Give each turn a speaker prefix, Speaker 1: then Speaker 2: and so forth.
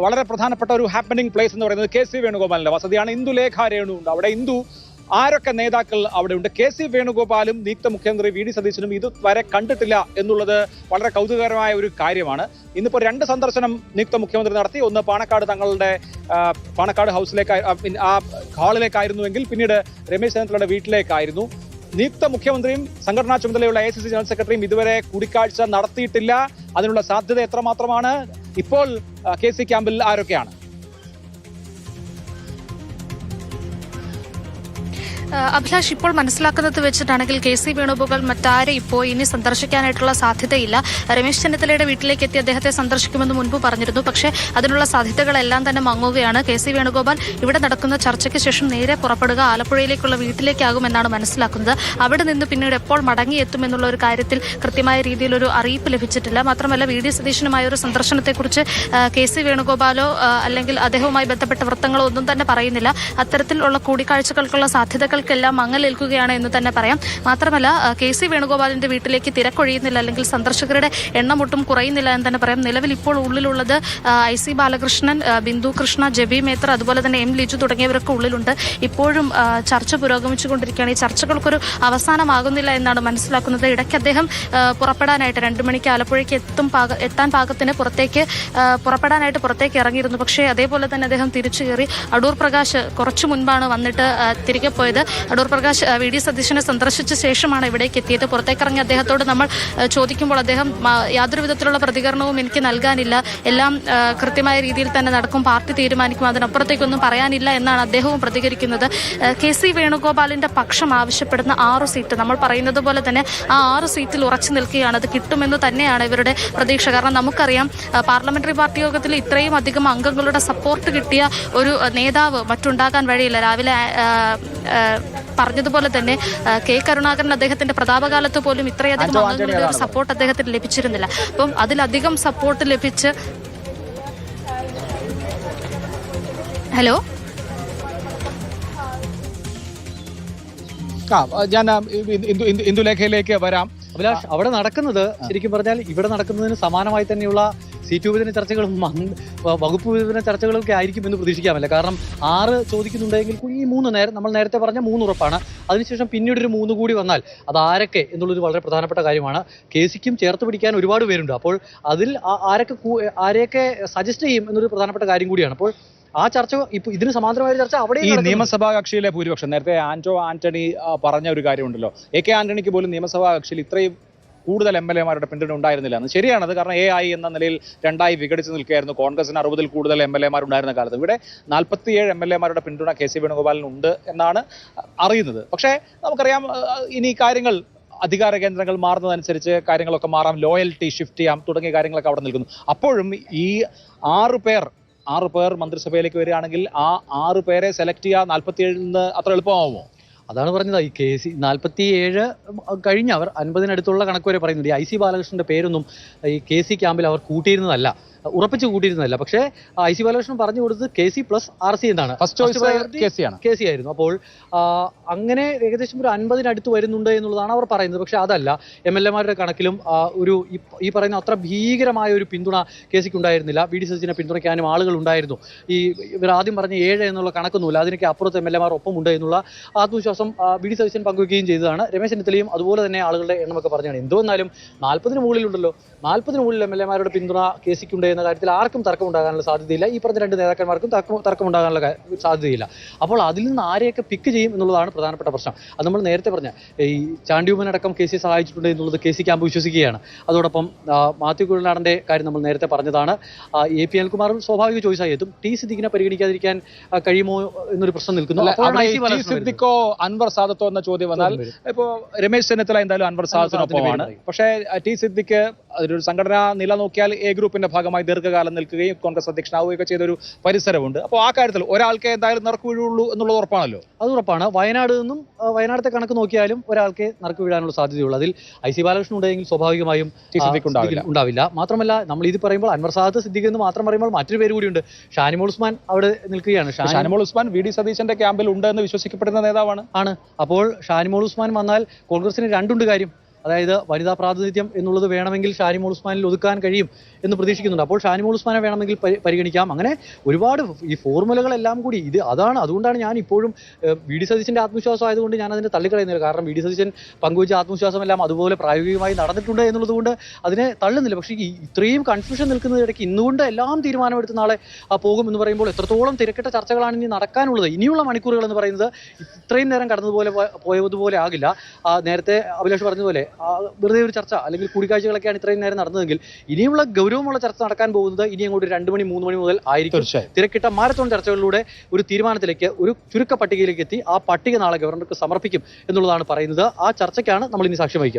Speaker 1: വളരെ പ്രധാനപ്പെട്ട ഒരു ഹാപ്പനിങ് പ്ലേസ് എന്ന് പറയുന്നത് കെ സി വേണുഗോപാലിന്റെ വസതിയാണ്. ഇന്ദുലേഖ രേണു ഉണ്ട് അവിടെ. ആരൊക്കെ നേതാക്കൾ അവിടെ ഉണ്ട്? കെ സി വേണുഗോപാലും നിയുക്ത മുഖ്യമന്ത്രി വി ഡി സതീശനും ഇതുവരെ കണ്ടിട്ടില്ല എന്നുള്ളത് വളരെ കൗതുകകരമായ ഒരു കാര്യമാണ്. ഇന്നിപ്പോൾ 2 സന്ദർശനം നിയുക്ത മുഖ്യമന്ത്രി നടത്തി. ഒന്ന് പാണക്കാട് തങ്ങളുടെ പാണക്കാട് ആ ഹാളിലേക്കായിരുന്നുവെങ്കിൽ പിന്നീട് രമേശ് ചെന്നിത്തലയുടെ വീട്ടിലേക്കായിരുന്നു. നിയുക്ത മുഖ്യമന്ത്രിയും സംഘടനാ ചുമതലയുള്ള AICC ജനറൽ സെക്രട്ടറിയും ഇതുവരെ കൂടിക്കാഴ്ച നടത്തിയിട്ടില്ല. അതിനുള്ള സാധ്യത എത്രമാത്രമാണ്? ഇപ്പോൾ കെ സി ക്യാമ്പിൽ ആരൊക്കെയാണ്?
Speaker 2: അഭിലാഷ്, ഇപ്പോൾ മനസ്സിലാക്കുന്നത് വെച്ചിട്ടാണെങ്കിൽ കെ സി വേണുഗോപാൽ മറ്റാരെ ഇപ്പോൾ ഇനി സന്ദർശിക്കാനായിട്ടുള്ള സാധ്യതയില്ല. രമേശ് ചെന്നിത്തലയുടെ വീട്ടിലേക്ക് എത്തി അദ്ദേഹത്തെ സന്ദർശിക്കുമെന്ന് മുൻപ് പറഞ്ഞിരുന്നു. പക്ഷേ അതിനുള്ള സാധ്യതകളെല്ലാം തന്നെ മങ്ങുകയാണ്. കെ സി വേണുഗോപാൽ ഇവിടെ നടക്കുന്ന ചർച്ചയ്ക്ക് ശേഷം നേരെ പുറപ്പെടുക ആലപ്പുഴയിലേക്കുള്ള വീട്ടിലേക്കാകുമെന്നാണ് മനസ്സിലാക്കുന്നത്. അവിടെ നിന്ന് പിന്നീട് എപ്പോൾ മടങ്ങിയെത്തുമെന്നുള്ള ഒരു കാര്യത്തിൽ കൃത്യമായ രീതിയിലൊരു അറിയിപ്പ് ലഭിച്ചിട്ടില്ല. മാത്രമല്ല വി ഡി സതീശനുമായ ഒരു സന്ദർശനത്തെക്കുറിച്ച് കെ സി വേണുഗോപാലോ അല്ലെങ്കിൽ അദ്ദേഹവുമായി ബന്ധപ്പെട്ട വൃത്തങ്ങളോ ഒന്നും തന്നെ പറയുന്നില്ല. അത്തരത്തിലുള്ള കൂടിക്കാഴ്ചകൾക്കുള്ള സാധ്യതകൾ എല്ലാം മങ്ങലേൽക്കുകയാണ് എന്ന് തന്നെ പറയാം. മാത്രമല്ല കെ സി വേണുഗോപാലിന്റെ വീട്ടിലേക്ക് തിരക്കൊഴിയുന്നില്ല, അല്ലെങ്കിൽ സന്ദർശകരുടെ എണ്ണം ഒട്ടും കുറയുന്നില്ല എന്ന് തന്നെ പറയാം. നിലവിൽ ഇപ്പോൾ ഉള്ളിലുള്ളത് IC ബാലകൃഷ്ണൻ, ബിന്ദു കൃഷ്ണ, ജബി മേത്തർ, അതുപോലെ തന്നെ M ലിജു തുടങ്ങിയവരൊക്കെ ഉള്ളിലുണ്ട്. ഇപ്പോഴും ചർച്ച പുരോഗമിച്ചുകൊണ്ടിരിക്കുകയാണ്. ഈ ചർച്ചകൾക്കൊരു അവസാനമാകുന്നില്ല എന്നാണ് മനസ്സിലാക്കുന്നത്. ഇടയ്ക്ക് അദ്ദേഹം പുറപ്പെടാനായിട്ട് 2 മണിക്ക് ആലപ്പുഴയ്ക്ക് എത്താൻ പാകത്തിന് പുറപ്പെടാനായിട്ട് പുറത്തേക്ക് ഇറങ്ങിയിരുന്നു. പക്ഷേ അതേപോലെ തന്നെ അദ്ദേഹം തിരിച്ചു കയറി. അടൂർ പ്രകാശ് കുറച്ചു മുൻപാണ് വന്നിട്ട് തിരികെ പോയത്. അടൂർ പ്രകാശ് വി ഡി സതീശനെ സന്ദർശിച്ച ശേഷമാണ് ഇവിടേക്ക് എത്തിയത്. പുറത്തേക്കിറങ്ങി അദ്ദേഹത്തോട് നമ്മൾ ചോദിക്കുമ്പോൾ അദ്ദേഹം യാതൊരു വിധത്തിലുള്ള പ്രതികരണവും എനിക്ക് നൽകാനില്ല, എല്ലാം കൃത്യമായ രീതിയിൽ തന്നെ നടക്കും, പാർട്ടി തീരുമാനിക്കും, അതിനപ്പുറത്തേക്കൊന്നും പറയാനില്ല എന്നാണ് അദ്ദേഹവും പ്രതികരിക്കുന്നത്. കെ സി വേണുഗോപാലിന്റെ പക്ഷം ആവശ്യപ്പെടുന്ന 6 സീറ്റ് നമ്മൾ പറയുന്നത് പോലെ തന്നെ ആ 6 സീറ്റിൽ ഉറച്ചു നിൽക്കുകയാണ്. അത് കിട്ടുമെന്ന് തന്നെയാണ് ഇവരുടെ പ്രതീക്ഷ. കാരണം നമുക്കറിയാം പാർലമെന്ററി പാർട്ടി യോഗത്തിൽ ഇത്രയും അധികം അംഗങ്ങളുടെ സപ്പോർട്ട് കിട്ടിയ ഒരു നേതാവ് മറ്റുണ്ടാകാൻ വഴിയില്ല. രാവിലെ പറഞ്ഞതുപോലെ തന്നെ കെ കരുണാകരൻ അദ്ദേഹത്തിന്റെ പ്രതാപകാലത്ത് പോലും ഇത്രയധികം അംഗങ്ങളുടെ ഒരു സപ്പോർട്ട് അദ്ദേഹത്തിന് ലഭിച്ചിരുന്നില്ല. അപ്പം അതിലധികം സപ്പോർട്ട് ലഭിച്ച് ഹലോ
Speaker 1: ഞാൻ ഇന്ദുലേഖയിലേക്ക് വരാം.
Speaker 3: അഭിലാഷ്, അവിടെ നടക്കുന്നത് ശരിക്കും പറഞ്ഞാൽ ഇവിടെ നടക്കുന്നതിന് സമാനമായി തന്നെയുള്ള സീറ്റ് വിഭജന ചർച്ചകളും വകുപ്പ് വിഭജന ചർച്ചകളും ഒക്കെ ആയിരിക്കും എന്ന് പ്രതീക്ഷിക്കാമല്ല. കാരണം 6 ചോദിക്കുന്നുണ്ടെങ്കിൽ ഈ 3 നമ്മൾ നേരത്തെ പറഞ്ഞ 3 ഉറപ്പാണ്. അതിനുശേഷം പിന്നീടൊരു 3 കൂടി വന്നാൽ അത് ആരൊക്കെ എന്നുള്ളൊരു വളരെ പ്രധാനപ്പെട്ട കാര്യമാണ്. കേസിക്കും ചേർത്ത് പിടിക്കാൻ ഒരുപാട് പേരുണ്ട്. അപ്പോൾ അതിൽ ആരെയൊക്കെ സജസ്റ്റ് ചെയ്യും എന്നൊരു പ്രധാനപ്പെട്ട കാര്യം കൂടിയാണ്. അപ്പോൾ ആ ചർച്ച ഇപ്പൊ ഇതിന് സമാന്തരമായ ചർച്ച അവിടെ
Speaker 1: ഈ നിയമസഭാ കക്ഷിയിലെ ഭൂരിപക്ഷം നേരത്തെ ആന്റണി പറഞ്ഞ ഒരു കാര്യമുണ്ടല്ലോ. AK ആന്റണിക്ക് പോലും നിയമസഭാ കക്ഷിയിൽ ഇത്രയും കൂടുതൽ MLA-മാരുടെ പിന്തുണ ഉണ്ടായിരുന്നില്ല എന്ന്. ശരിയാണത്. കാരണം AI എന്ന നിലയിൽ 2ആയി വിഘടിച്ച് നിൽക്കുകയായിരുന്നു. കോൺഗ്രസിന് 60-ൽ കൂടുതൽ MLA-മാർ ഉണ്ടായിരുന്ന കാലത്ത് ഇവിടെ 47 MLA-മാരുടെ പിന്തുണ കെ സി വേണുഗോപാലിനുണ്ട് എന്നാണ് അറിയുന്നത്. പക്ഷേ നമുക്കറിയാം ഇനി കാര്യങ്ങൾ അധികാര കേന്ദ്രങ്ങൾ മാറുന്നതനുസരിച്ച് കാര്യങ്ങളൊക്കെ മാറാം, ലോയൽറ്റി ഷിഫ്റ്റ് ചെയ്യാം തുടങ്ങിയ കാര്യങ്ങളൊക്കെ അവിടെ നിൽക്കുന്നു. അപ്പോഴും ഈ 6 പേർ മന്ത്രിസഭയിലേക്ക് വരികയാണെങ്കിൽ ആ 6 പേരെ സെലക്ട് ചെയ്യുക 47-ൽ നിന്ന് അത്ര എളുപ്പമാവുമോ?
Speaker 3: അതാണ് പറഞ്ഞത്. ഈ കെ സി 47 കഴിഞ്ഞവർ 50-നടുത്തുള്ള കണക്ക് വരെ പറയുന്നുണ്ട്. ഈ IC ബാലകൃഷ്ണന്റെ പേരൊന്നും ഈ കെ സി ക്യാമ്പിൽ അവർ കൂട്ടിയിരുന്നതല്ല, ഉറപ്പിച്ച് കൂട്ടിയിരുന്നതല്ല. പക്ഷേ IC ബാലകൃഷ്ണൻ പറഞ്ഞു കൊടുത്തത് KC + RC എന്നാണ്.
Speaker 1: ഫസ്റ്റ് ചോയ്സ്
Speaker 3: KC ആയിരുന്നു. അപ്പോൾ അങ്ങനെ ഏകദേശം ഒരു 50-നടുത്ത് വരുന്നുണ്ട് എന്നുള്ളതാണ് അവർ പറയുന്നത്. പക്ഷെ അതല്ല, MLA-മാരുടെ കണക്കിലും ഈ പറയുന്ന അത്ര ഭീകരമായ ഒരു പിന്തുണ KCക്ക് ഉണ്ടായിരുന്നില്ല. വി ഡി സതീശനെ പിന്തുണയ്ക്കാനും ആളുകൾ ഉണ്ടായിരുന്നു. ഇവർ ആദ്യം പറഞ്ഞ 7 എന്നുള്ള കണക്കൊന്നുമില്ല, അതിനൊക്കെ അപ്പുറത്ത് MLA-മാർ ഒപ്പമുണ്ട് എന്നുള്ള ആത്മവിശ്വാസം വി ഡി സതീശൻ പങ്കുവയ്ക്കുകയും ചെയ്തതാണ്. രമേശ് ചെന്നിത്തലയും അതുപോലെ തന്നെ ആളുകളുടെ എണ്ണമൊക്കെ പറഞ്ഞാണ്. എന്തോന്നാലും 40-ന് മുകളിലുണ്ടല്ലോ, 40-ന് മുകളിൽ MLA-മാരുടെ പിന്തുണ KCക്കുണ്ട് എന്ന കാര്യത്തിൽ ആർക്കും തർക്കമുണ്ടാകാനുള്ള സാധ്യതയില്ല. ഈ പറഞ്ഞ 2 നേതാക്കന്മാർക്കും തർക്കമുണ്ടാകാനുള്ള സാധ്യതയില്ല. അപ്പോൾ അതിൽ നിന്ന് ആരെയൊക്കെ പിക്ക് ചെയ്യും എന്നുള്ളതാണ് പ്രധാനപ്പെട്ട പ്രശ്നം. അത് നമ്മൾ നേരത്തെ പറഞ്ഞ ഈ ചാണ്ടിയുമനടക്കം KCയെ സഹായിച്ചിട്ടുണ്ട് എന്നുള്ളത് KC ക്യാമ്പ് വിശ്വസിക്കുകയാണ്. അതോടൊപ്പം മാത്യു കുഴൽനാടന്റെ കാര്യം നമ്മൾ നേരത്തെ പറഞ്ഞതാണ്. AP അനിൽകുമാറും സ്വാഭാവിക ചോയ്സായി എത്തും. T സിദ്ദിഖിനെ പരിഗണിക്കാതിരിക്കാൻ കഴിയുമോ എന്നൊരു പ്രശ്നം നിൽക്കുന്നു.
Speaker 1: സിദ്ദിഖോ അൻവർ സാദത്തോ എന്ന ചോദ്യം വന്നാൽ ഇപ്പോൾ രമേശ് ചെന്നിത്തല എന്തായാലും അൻവർ സാദത്തിനൊപ്പമാണ്. പക്ഷേ T സിദ്ദിഖ് ഒരു സംഘടനാ നില നോക്കിയാൽ A ഗ്രൂപ്പിന്റെ ഭാഗമായി ദീർഘകാലം നിൽക്കുകയും കോൺഗ്രസ് അധ്യക്ഷനാവുകയൊക്കെ ചെയ്തൊരു പരിസരമുണ്ട്. അപ്പോൾ ആ കാര്യത്തിൽ ഒരാൾക്ക് എന്തായാലും നറുക്ക് വീഴുള്ളൂ എന്നുള്ളത് ഉറപ്പാണല്ലോ.
Speaker 3: അത് ഉറപ്പാണ്. വയനാടത്തെ കണക്ക് നോക്കിയാലും ഒരാൾക്ക് നറുക്ക് വീഴാനുള്ള സാധ്യതയുള്ളൂ. അതിൽ IC ബാലകൃഷ്ണൻ ഉണ്ടെങ്കിൽ സ്വാഭാവികമായും ഉണ്ടാവില്ല. മാത്രമല്ല, നമ്മൾ ഇത് പറയുമ്പോൾ അൻവർ സാദത്ത് സിദ്ദിഖ് എന്ന് മാത്രം പറയുമ്പോൾ മറ്റൊരു പേര് കൂടിയുണ്ട്. ഷാനിമോൾ ഉസ്മാൻ അവിടെ നിൽക്കുകയാണ്.
Speaker 1: ഷാനിമോൾ ഉസ്മാൻ വി ഡി സതീശന്റെ ക്യാമ്പിൽ ഉണ്ട് എന്ന് വിശ്വസിക്കപ്പെടുന്ന നേതാവാണ്.
Speaker 3: അപ്പോൾ ഷാനിമോൾ ഉസ്മാൻ വന്നാൽ കോൺഗ്രസിന് 2 കാര്യം. അതായത് വനിതാ പ്രാതിനിധ്യം എന്നുള്ളത് വേണമെങ്കിൽ ഷാനിമോൾ ഉസ്മാനിൽ ഒതുക്കാൻ കഴിയും എന്ന് പ്രതീക്ഷിക്കുന്നുണ്ട്. അപ്പോൾ ഷാനിമോൾ ഉസ്മാനെ വേണമെങ്കിൽ പരിഗണിക്കാം. അങ്ങനെ ഒരുപാട് ഈ ഫോർമുലകളെല്ലാം കൂടി അതുകൊണ്ടാണ് ഞാൻ ഇപ്പോഴും വി ഡി സതീശന്റെ ആത്മവിശ്വാസം ആയതുകൊണ്ട് ഞാൻ അതിനെ തള്ളിക്കളയുന്നില്ല. കാരണം വി ഡി സതീശൻ പങ്കുവച്ച ആത്മവിശ്വാസമെല്ലാം അതുപോലെ പ്രായോഗികമായി നടന്നിട്ടുണ്ട് എന്നുള്ളതുകൊണ്ട് അതിനെ തള്ളുന്നില്ല. പക്ഷേ ഇത്രയും കൺഫ്യൂഷൻ നിൽക്കുന്നതിടയ്ക്ക് ഇന്നുകൊണ്ട് എല്ലാം തീരുമാനമെടുത്ത് നാളെ പോകും എന്ന് പറയുമ്പോൾ എത്രത്തോളം തിരക്കിട്ട ചർച്ചകളാണ് ഇനി നടക്കാനുള്ളത്. ഇനിയുള്ള മണിക്കൂറുകൾ എന്ന് പറയുന്നത് ഇത്രയും നേരം പോയതുപോലെ ആകില്ല. നേരത്തെ അഭിലാഷ് പറഞ്ഞതുപോലെ വെറുതെ ഒരു ചർച്ച അല്ലെങ്കിൽ കൂടിക്കാഴ്ചകളൊക്കെയാണ് ഇത്രയും നേരം നടന്നതെങ്കിൽ ഇനിയുള്ള ഗൗരവമുള്ള ചർച്ച നടക്കാൻ പോകുന്നത് ഇനി അങ്ങോട്ട് 2 മണി 3 മണി മുതൽ ആയിരിക്കും. തിരക്കിട്ട മാരത്തോൺ ചർച്ചകളിലൂടെ ഒരു തീരുമാനത്തിലേക്ക്, ഒരു ചുരുക്ക പട്ടികയിലേക്ക് എത്തി ആ പട്ടിക നാളെ ഗവർണർക്ക് സമർപ്പിക്കും എന്നുള്ളതാണ് പറയുന്നത്. ആ ചർച്ചയ്ക്കാണ് നമ്മൾ ഇനി സാക്ഷ്യം വഹിക്കുക.